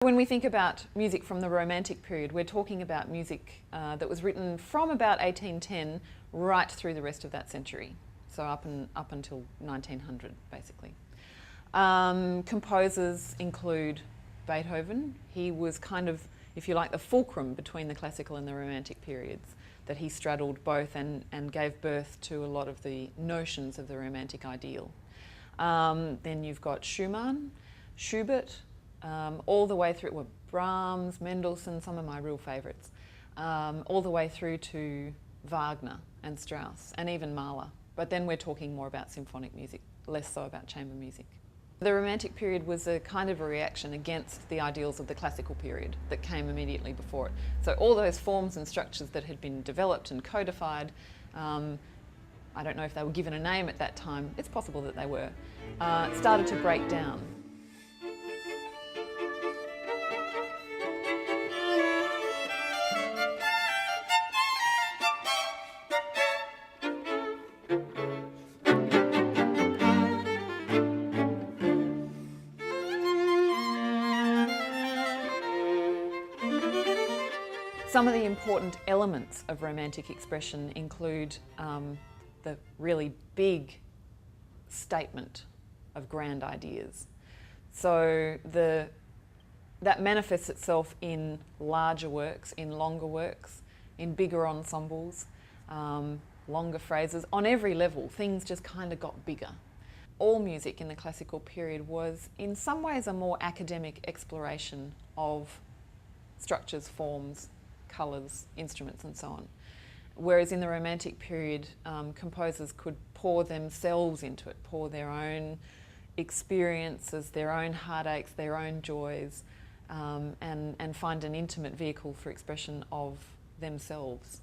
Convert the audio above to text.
When we think about music from the Romantic period, we're talking about music that was written from about 1810 right through the rest of that century, so up until 1900 basically. Composers include Beethoven. He was kind of, if you like, the fulcrum between the classical and the Romantic periods, that he straddled both and gave birth to a lot of the notions of the Romantic ideal. Then you've got Schumann, Schubert, all the way through, well, Brahms, Mendelssohn, some of my real favourites, all the way through to Wagner and Strauss and even Mahler. But then we're talking more about symphonic music, less so about chamber music. The Romantic period was a kind of a reaction against the ideals of the classical period that came immediately before it. So all those forms and structures that had been developed and codified, I don't know if they were given a name at that time, it's possible that they were, started to break down. Some of the important elements of Romantic expression include the really big statement of grand ideas. So that manifests itself in larger works, in longer works, in bigger ensembles, longer phrases. On every level, things just kind of got bigger. All music in the classical period was in some ways a more academic exploration of structures, forms, colours, instruments and so on. Whereas in the Romantic period, composers could pour themselves into it, pour their own experiences, their own heartaches, their own joys, and find an intimate vehicle for expression of themselves.